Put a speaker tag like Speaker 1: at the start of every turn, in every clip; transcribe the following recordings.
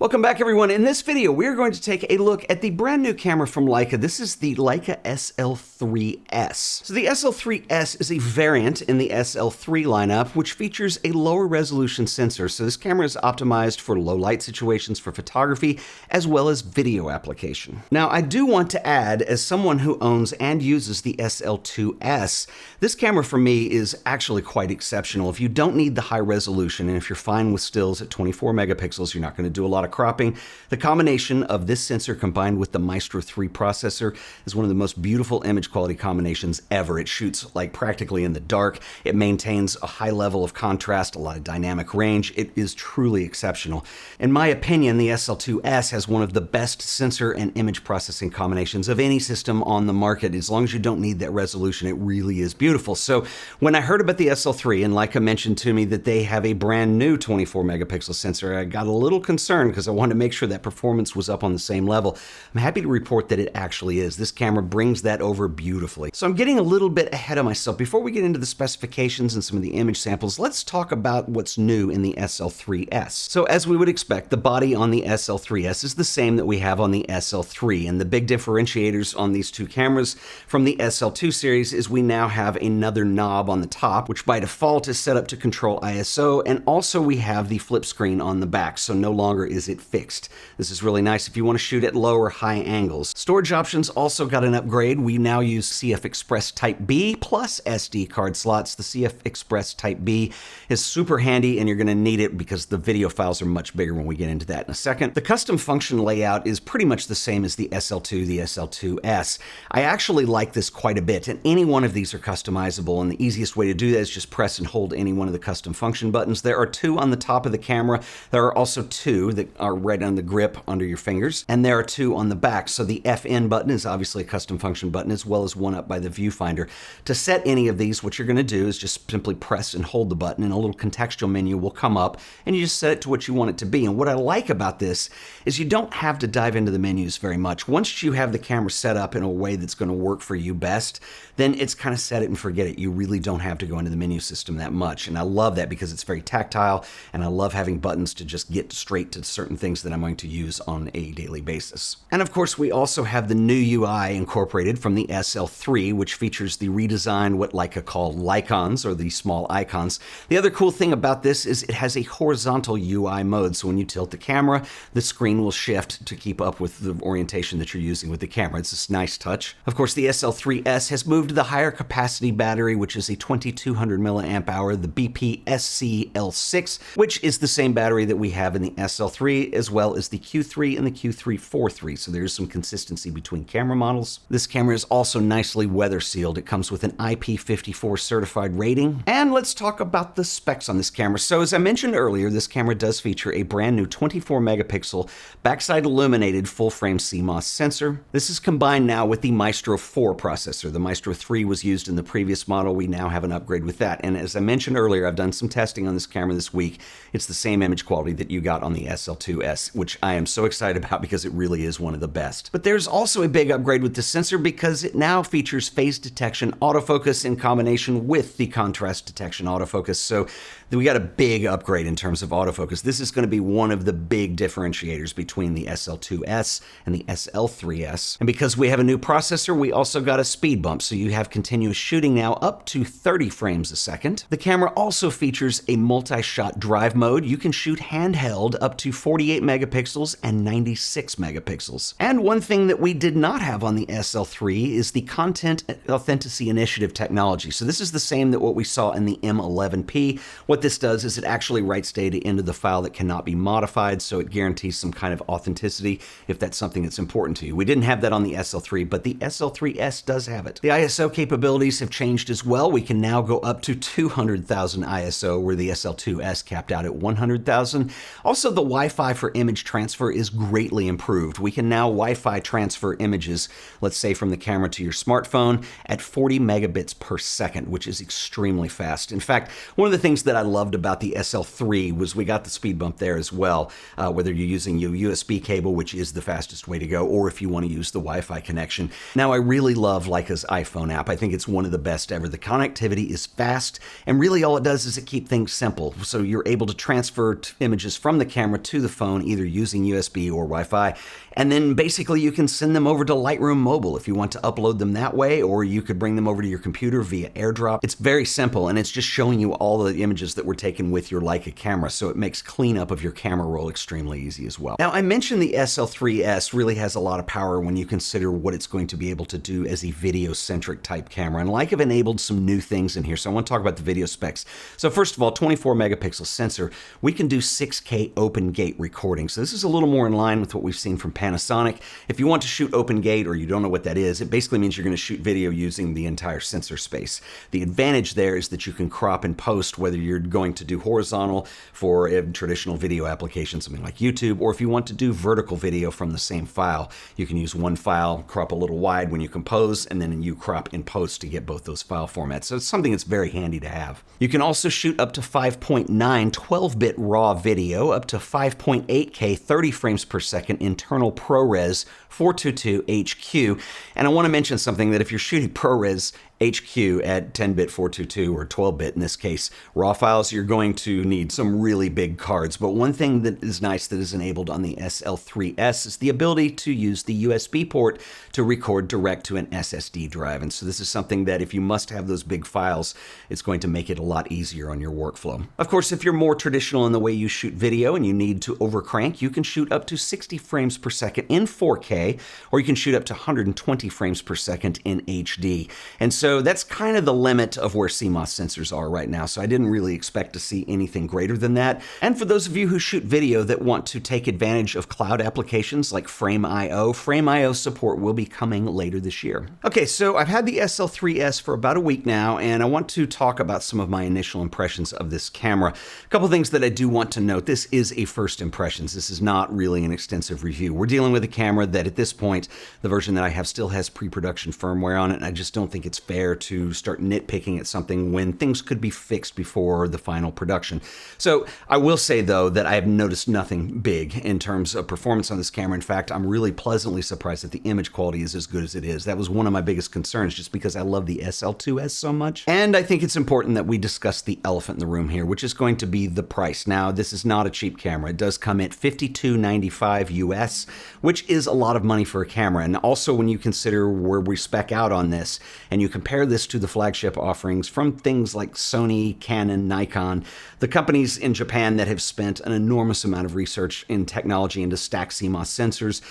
Speaker 1: Welcome back, everyone. In this video, we're going to take a look at the brand new camera from Leica. This is the Leica SL3-S. So the SL3-S is a variant in the SL3 lineup, which features a lower resolution sensor. So this camera is optimized for low light situations for photography, as well as video application. Now, I do want to add, as someone who owns and uses the SL2S, this camera for me is actually quite exceptional. If you don't need the high resolution, and if you're fine with stills at 24 megapixels, you're not going to do a lot of cropping. The combination of this sensor combined with the Maestro IV processor is one of the most beautiful image quality combinations ever. It shoots like practically in the dark. It maintains a high level of contrast, a lot of dynamic range. It is truly exceptional. In my opinion, the SL2S has one of the best sensor and image processing combinations of any system on the market. As long as you don't need that resolution, it really is beautiful. So when I heard about the SL3 and Leica mentioned to me that they have a brand new 24 megapixel sensor, I got a little concerned because I wanted to make sure that performance was up on the same level. I'm happy to report that it actually is. This camera brings that over beautifully. So I'm getting a little bit ahead of myself. Before we get into the specifications and some of the image samples, let's talk about what's new in the SL3S. So as we would expect, the body on the SL3S is the same that we have on the SL3, and the big differentiators on these two cameras from the SL2 series is we now have another knob on the top, which by default is set up to control ISO, and also we have the flip screen on the back, so no longer is it fixed. This is really nice if you want to shoot at low or high angles. Storage options also got an upgrade. We now use CF Express Type B plus SD card slots. The CF Express Type B is super handy, and you're going to need it because the video files are much bigger when we get into that in a second. The custom function layout is pretty much the same as the SL2, the SL2S. I actually like this quite a bit, and any one of these are customizable, and the easiest way to do that is just press and hold any one of the custom function buttons. There are two on the top of the camera. There are also two that are right on the grip under your fingers, and there are two on the back. So the FN button is obviously a custom function button, as well as one up by the viewfinder. To set any of these, what you're going to do is just simply press and hold the button, and a little contextual menu will come up, and you just set it to what you want it to be. And what I like about this is you don't have to dive into the menus very much. Once you have the camera set up in a way that's going to work for you best, then it's kind of set it and forget it. You really don't have to go into the menu system that much, and I love that because it's very tactile, and I love having buttons to just get straight to certain things that I'm going to use on a daily basis. And of course, we also have the new UI incorporated from the SL3, which features the redesigned, what Leica call Lycons, or the small icons. The other cool thing about this is it has a horizontal UI mode, so when you tilt the camera, the screen will shift to keep up with the orientation that you're using with the camera. It's this nice touch. Of course, the SL3S has moved to the higher capacity battery, which is a 2200 milliamp hour, the BPSC-L6, which is the same battery that we have in the SL3, as well as the Q3 and the Q3-43, so there's some consistency between camera models. This camera is also nicely weather sealed. It comes with an IP54 certified rating. And let's talk about the specs on this camera. So as I mentioned earlier, this camera does feature a brand new 24 megapixel backside illuminated full frame CMOS sensor. This is combined now with the Maestro IV processor. The Maestro III was used in the previous model. We now have an upgrade with that. And as I mentioned earlier, I've done some testing on this camera this week. It's the same image quality that you got on the SL2S, which I am so excited about because it really is one of the best. But there's also a big upgrade with the sensor because it now features phase detection autofocus in combination with the contrast detection autofocus. So we got a big upgrade in terms of autofocus. This is going to be one of the big differentiators between the SL2S and the SL3S. And because we have a new processor, we also got a speed bump. So you have continuous shooting now up to 30 frames a second. The camera also features a multi-shot drive mode. You can shoot handheld up to 48 megapixels and 96 megapixels. And one thing that we did not have on the SL3 is the Content Authenticity Initiative technology. So this is the same that what we saw in the M11P. What this does is it actually writes data into the file that cannot be modified, so it guarantees some kind of authenticity if that's something that's important to you. We didn't have that on the SL3, but the SL3S does have it. The ISO capabilities have changed as well. We can now go up to 200,000 ISO, where the SL2S capped out at 100,000. Also, the Wi-Fi for image transfer is greatly improved. We can now Wi-Fi transfer images, let's say from the camera to your smartphone, at 40 megabits per second, which is extremely fast. In fact, one of the things that I loved about the SL3 was we got the speed bump there as well, whether you're using your USB cable, which is the fastest way to go, or if you want to use the Wi-Fi connection. Now, I really love Leica's iPhone app. I think it's one of the best ever. The connectivity is fast, and really all it does is it keeps things simple. So you're able to transfer images from the camera to the phone either using USB or Wi-Fi. And then basically you can send them over to Lightroom Mobile if you want to upload them that way, or you could bring them over to your computer via AirDrop. It's very simple, and it's just showing you all the images that were taken with your Leica camera, so it makes cleanup of your camera roll extremely easy as well. Now, I mentioned the SL3-S really has a lot of power when you consider what it's going to be able to do as a video-centric type camera, and Leica have enabled some new things in here, so I want to talk about the video specs. So first of all, 24 megapixel sensor. We can do 6K open gate recording, so this is a little more in line with what we've seen from Panasonic. If you want to shoot open gate or you don't know what that is, it basically means you're going to shoot video using the entire sensor space. The advantage there is that you can crop and post, whether you're going to do horizontal for a traditional video application, something like YouTube, or if you want to do vertical video from the same file. You can use one file, crop a little wide when you compose, and then you crop and post to get both those file formats. So it's something that's very handy to have. You can also shoot up to 5.9 12-bit RAW video, up to 5.8K 30 frames per second internal ProRes 422 HQ. And I want to mention something, that if you're shooting ProRes HQ at 10-bit 422 or 12-bit in this case, RAW files, you're going to need some really big cards. But one thing that is nice that is enabled on the SL3-S is the ability to use the USB port to record direct to an SSD drive. And so this is something that if you must have those big files, it's going to make it a lot easier on your workflow. Of course, if you're more traditional in the way you shoot video and you need to overcrank, you can shoot up to 60 frames per second in 4K, or you can shoot up to 120 frames per second in HD. And so that's kind of the limit of where CMOS sensors are right now, so I didn't really expect to see anything greater than that. And for those of you who shoot video that want to take advantage of cloud applications like Frame.io support will be coming later this year. Okay, so I've had the SL3-S for about a week now, and I want to talk about some of my initial impressions of this camera. A couple things that I do want to note. This is a first impressions. This is not really an extensive review. We're dealing with a camera that at this point, the version that I have still has pre-production firmware on it, and I just don't think it's fair to start nitpicking at something when things could be fixed before the final production. So I will say though that I have noticed nothing big in terms of performance on this camera. In fact, I'm really pleasantly surprised that the image quality is as good as it is. That was one of my biggest concerns, just because I love the SL2S so much. And I think it's important that we discuss the elephant in the room here, which is going to be the price. Now, this is not a cheap camera. It does come at $52.95 US, which is a lot of money for a camera. And also when you consider where we spec out on this and you compare this to the flagship offerings from things like Sony, Canon, Nikon, the companies in Japan that have spent an enormous amount of research in technology into stacked CMOS sensors,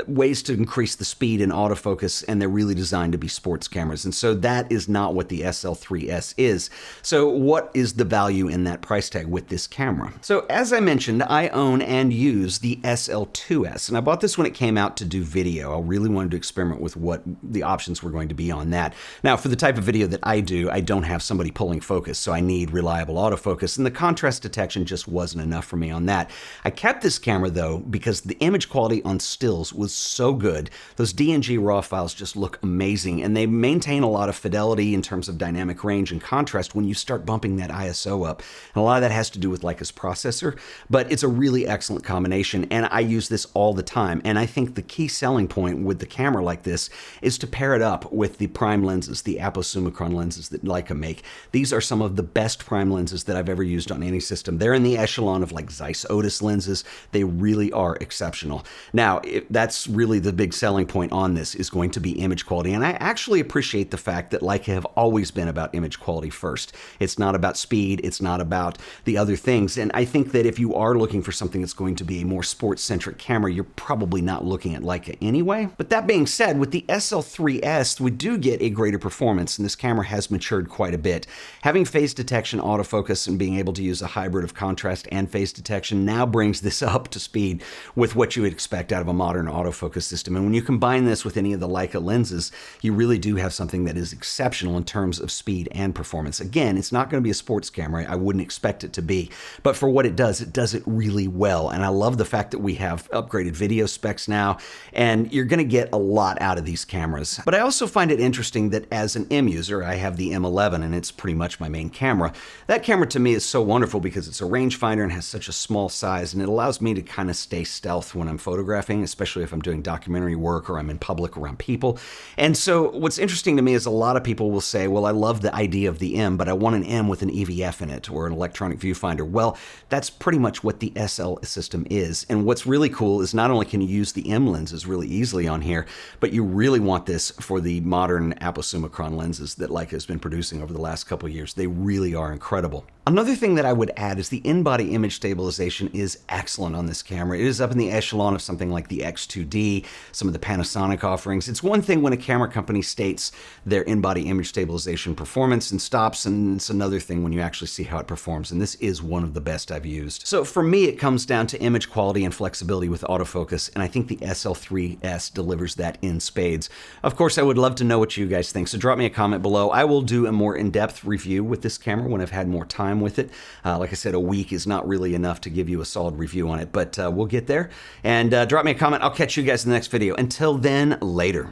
Speaker 1: ways to increase the speed in autofocus, and they're really designed to be sports cameras. And so that is not what the SL3-S is. So what is the value in that price tag with this camera? So as I mentioned, I own and use the SL2S, and I bought this when it came out to do video. I really wanted to experiment with what the options were going to be on that. Now, for the type of video that I do, I don't have somebody pulling focus, so I need reliable autofocus, and the contrast detection just wasn't enough for me on that. I kept this camera though because the image quality on stills was so good. Those DNG RAW files just look amazing, and they maintain a lot of fidelity in terms of dynamic range and contrast when you start bumping that ISO up. And a lot of that has to do with Leica's processor, but it's a really excellent combination, and I use this all the time. And I think the key selling point with the camera like this is to pair it up with the prime lenses, the aposummicron lenses that Leica make. These are some of the best prime lenses that I've ever used on any system. They're in the echelon of like Zeiss Otis lenses. They really are exceptional. Now, that's really the big selling point on this, is going to be image quality. And I actually appreciate the fact that Leica have always been about image quality first. It's not about speed. It's not about the other things. And I think that if you are looking for something that's going to be a more sports-centric camera, you're probably not looking at Leica anyway. But that being said, with the SL3-S, we do get a greater performance, and this camera has matured quite a bit. Having phase detection, autofocus, and being able to use a hybrid of contrast and phase detection now brings this up to speed with what you would expect out of a modern autofocus system. And when you combine this with any of the Leica lenses, you really do have something that is exceptional in terms of speed and performance. Again, it's not going to be a sports camera. I wouldn't expect it to be, but for what it does it really well. And I love the fact that we have upgraded video specs now, and you're going to get a lot out of these cameras. But I also find it interesting that as as an M user, I have the M11 and it's pretty much my main camera. That camera to me is so wonderful because it's a rangefinder and has such a small size, and it allows me to kind of stay stealth when I'm photographing, especially if I'm doing documentary work or I'm in public around people. And so what's interesting to me is a lot of people will say, well, I love the idea of the M, but I want an M with an EVF in it or an electronic viewfinder. Well, that's pretty much what the SL system is. And what's really cool is not only can you use the M lenses really easily on here, but you really want this for the modern aposummicron lenses that Leica has been producing over the last couple of years. They really are incredible. Another thing that I would add is the in-body image stabilization is excellent on this camera. It is up in the echelon of something like the X2D, some of the Panasonic offerings. It's one thing when a camera company states their in-body image stabilization performance and stops, and it's another thing when you actually see how it performs, and this is one of the best I've used. So for me, it comes down to image quality and flexibility with autofocus, and I think the SL3-S delivers that in spades. Of course, I would love to know what you guys think, so drop me a comment below. I will do a more in-depth review with this camera when I've had more time with it. Like I said, a week is not really enough to give you a solid review on it, but we'll get there. And drop me a comment. I'll catch you guys in the next video. Until then, later.